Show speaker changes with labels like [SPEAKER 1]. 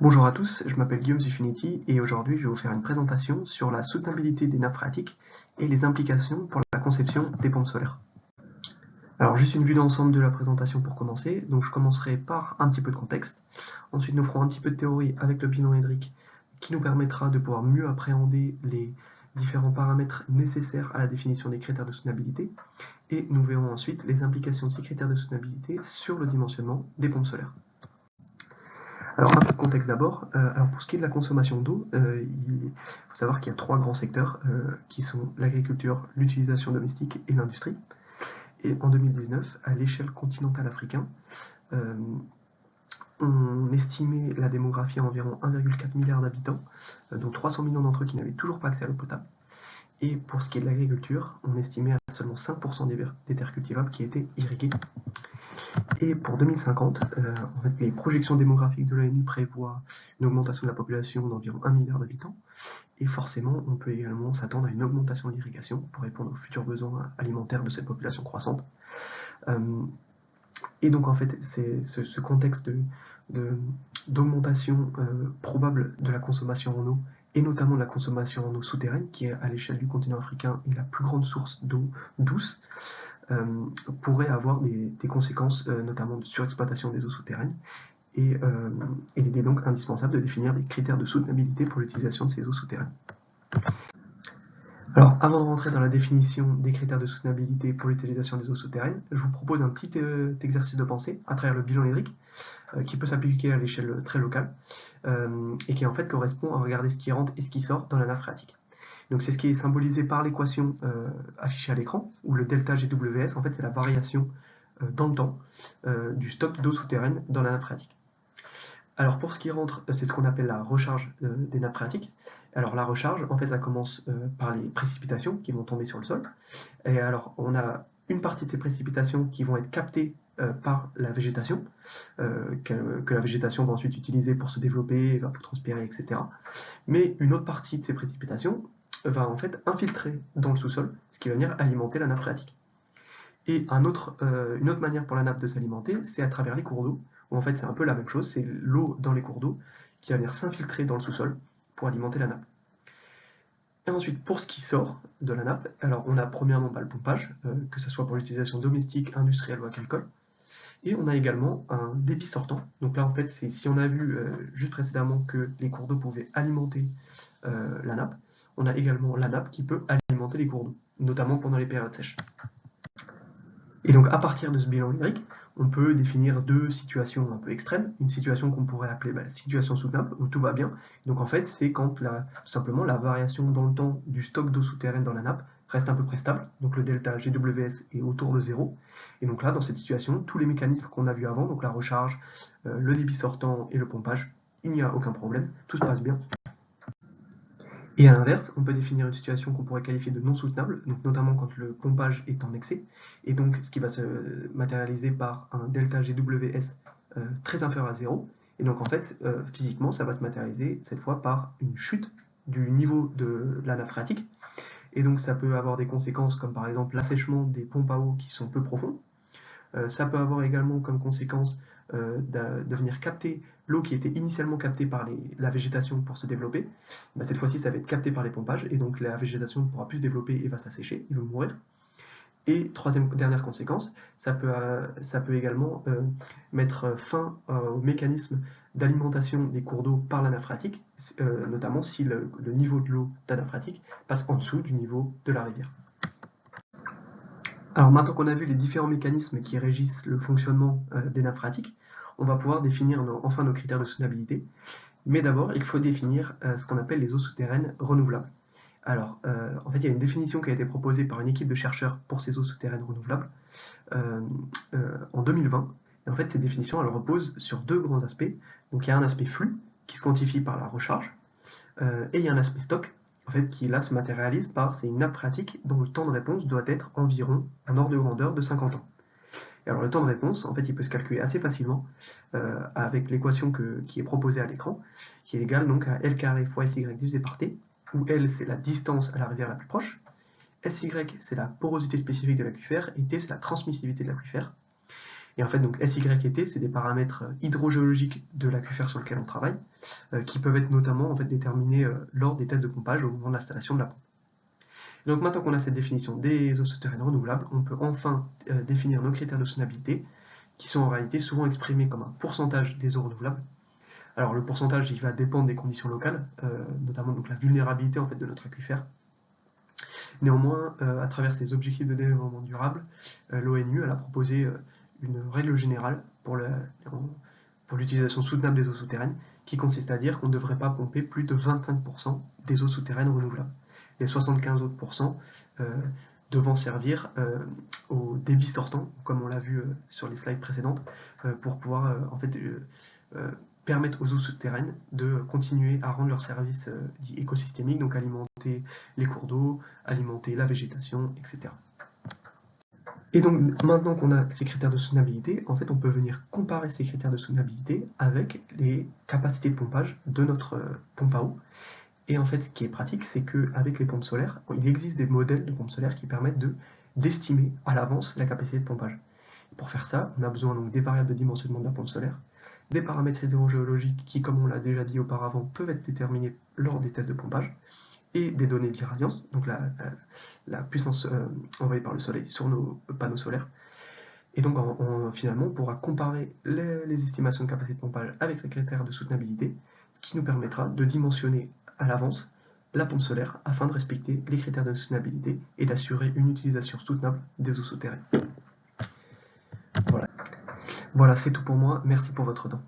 [SPEAKER 1] Bonjour à tous, je m'appelle Guillaume Zuffinetti et aujourd'hui je vais vous faire une présentation sur la soutenabilité des nappes phréatiques et les implications pour la conception des pompes solaires. Alors juste une vue d'ensemble de la présentation pour commencer, donc je commencerai par un petit peu de contexte, ensuite nous ferons un petit peu de théorie avec le bilan hydrique qui nous permettra de pouvoir mieux appréhender les différents paramètres nécessaires à la définition des critères de soutenabilité et nous verrons ensuite les implications de ces critères de soutenabilité sur le dimensionnement des pompes solaires. Alors un peu de contexte d'abord. Pour ce qui est de la consommation d'eau, il faut savoir qu'il y a trois grands secteurs qui sont l'agriculture, l'utilisation domestique et l'industrie. Et en 2019, à l'échelle continentale africaine, on estimait la démographie à environ 1,4 milliard d'habitants, dont 300 millions d'entre eux qui n'avaient toujours pas accès à l'eau potable. Et pour ce qui est de l'agriculture, on estimait à seulement 5% des terres cultivables qui étaient irriguées. Et pour 2050, en fait, les projections démographiques de l'ONU prévoient une augmentation de la population d'environ 1 milliard d'habitants. Et forcément, on peut également s'attendre à une augmentation de l'irrigation pour répondre aux futurs besoins alimentaires de cette population croissante. Et donc, en fait, c'est ce contexte d'augmentation probable de la consommation en eau, et notamment de la consommation en eau souterraine, qui est à l'échelle du continent africain est la plus grande source d'eau douce, pourrait avoir des conséquences notamment de surexploitation des eaux souterraines, et il est donc indispensable de définir des critères de soutenabilité pour l'utilisation de ces eaux souterraines. Alors, avant de rentrer dans la définition des critères de soutenabilité pour l'utilisation des eaux souterraines, je vous propose un petit exercice de pensée à travers le bilan hydrique, qui peut s'appliquer à l'échelle très locale, et qui en fait correspond à regarder ce qui rentre et ce qui sort dans la nappe phréatique. Donc c'est ce qui est symbolisé par l'équation affichée à l'écran, où le delta GWS, en fait, c'est la variation dans le temps du stock d'eau souterraine dans la nappe phréatique. Alors pour ce qui rentre, c'est ce qu'on appelle la recharge des nappes phréatiques. Alors la recharge, en fait, ça commence par les précipitations qui vont tomber sur le sol. Et alors on a une partie de ces précipitations qui vont être captées par la végétation, que la végétation va ensuite utiliser pour se développer, évapotranspirer, etc. Mais une autre partie de ces précipitations va en fait infiltrer dans le sous-sol, ce qui va venir alimenter la nappe phréatique. Et une autre manière pour la nappe de s'alimenter, c'est à travers les cours d'eau, où en fait c'est un peu la même chose, c'est l'eau dans les cours d'eau qui va venir s'infiltrer dans le sous-sol pour alimenter la nappe. Et ensuite, pour ce qui sort de la nappe, alors on a premièrement le pompage, que ce soit pour l'utilisation domestique, industrielle ou agricole, et on a également un débit sortant. Donc là en fait, c'est si on a vu juste précédemment que les cours d'eau pouvaient alimenter la nappe, on a également la nappe qui peut alimenter les cours d'eau, notamment pendant les périodes sèches. Et donc à partir de ce bilan hydrique, on peut définir deux situations un peu extrêmes. Une situation qu'on pourrait appeler situation soutenable, où tout va bien. Donc en fait, c'est quand tout simplement la variation dans le temps du stock d'eau souterraine dans la nappe reste à peu près stable. Donc le delta GWS est autour de 0. Et donc là, dans cette situation, tous les mécanismes qu'on a vus avant, donc la recharge, le débit sortant et le pompage, il n'y a aucun problème, tout se passe bien. Et à l'inverse, on peut définir une situation qu'on pourrait qualifier de non soutenable, donc notamment quand le pompage est en excès, et donc ce qui va se matérialiser par un delta GWS très inférieur à 0. Et donc en fait, physiquement, ça va se matérialiser cette fois par une chute du niveau de la nappe phréatique. Et donc ça peut avoir des conséquences comme par exemple l'assèchement des pompes à eau qui sont peu profonds. Ça peut avoir également comme conséquence de venir capter l'eau qui était initialement captée par la végétation pour se développer. Cette fois-ci, ça va être capté par les pompages, et donc la végétation ne pourra plus se développer et va s'assécher, il va mourir. Et dernière conséquence, ça peut également mettre fin au mécanisme d'alimentation des cours d'eau par la nappe phréatique, notamment si le niveau de l'eau de la nappe phréatique passe en dessous du niveau de la rivière. Alors maintenant qu'on a vu les différents mécanismes qui régissent le fonctionnement des nappes phréatiques, on va pouvoir définir enfin nos critères de soutenabilité. Mais d'abord, il faut définir ce qu'on appelle les eaux souterraines renouvelables. Alors, en fait, il y a une définition qui a été proposée par une équipe de chercheurs pour ces eaux souterraines renouvelables en 2020. Et en fait, cette définition, elle repose sur deux grands aspects. Donc, il y a un aspect flux, qui se quantifie par la recharge, et il y a un aspect stock, en fait, qui là se matérialise par, c'est une nappe phréatique dont le temps de réponse doit être environ un ordre de grandeur de 50 ans. Et alors le temps de réponse, en fait, il peut se calculer assez facilement avec l'équation qui est proposée à l'écran, qui est égale donc à L carré fois SY divisé par T, où L c'est la distance à la rivière la plus proche, SY c'est la porosité spécifique de l'aquifère, et T c'est la transmissivité de l'aquifère. Et en fait, donc SY et T, c'est des paramètres hydrogéologiques de l'aquifère sur lequel on travaille, qui peuvent être notamment en fait, déterminés lors des tests de pompage au moment de l'installation de la pompe. Et donc maintenant qu'on a cette définition des eaux souterraines renouvelables, on peut enfin définir nos critères de soutenabilité, qui sont en réalité souvent exprimés comme un pourcentage des eaux renouvelables. Alors le pourcentage, il va dépendre des conditions locales, notamment donc, la vulnérabilité en fait, de notre aquifère. Néanmoins, à travers ces objectifs de développement durable, l'ONU a proposé une règle générale pour l'utilisation soutenable des eaux souterraines, qui consiste à dire qu'on ne devrait pas pomper plus de 25% des eaux souterraines renouvelables. Les 75 autres devant servir au débit sortant, comme on l'a vu sur les slides précédentes, pour pouvoir en fait permettre aux eaux souterraines de continuer à rendre leur service écosystémique, donc alimenter les cours d'eau, alimenter la végétation, etc. Et donc maintenant qu'on a ces critères de soutenabilité, en fait on peut venir comparer ces critères de soutenabilité avec les capacités de pompage de notre pompe à eau. Et en fait ce qui est pratique, c'est qu'avec les pompes solaires, il existe des modèles de pompes solaires qui permettent d'estimer à l'avance la capacité de pompage. Et pour faire ça, on a besoin donc des variables de dimensionnement de la pompe solaire, des paramètres hydrogéologiques qui, comme on l'a déjà dit auparavant, peuvent être déterminés lors des tests de pompage, et des données d'irradiance, donc la puissance envoyée par le soleil sur nos panneaux solaires. Et donc finalement, on pourra comparer les estimations de capacité de pompage avec les critères de soutenabilité, ce qui nous permettra de dimensionner à l'avance la pompe solaire afin de respecter les critères de soutenabilité et d'assurer une utilisation soutenable des eaux souterraines. Voilà, c'est tout pour moi. Merci pour votre temps.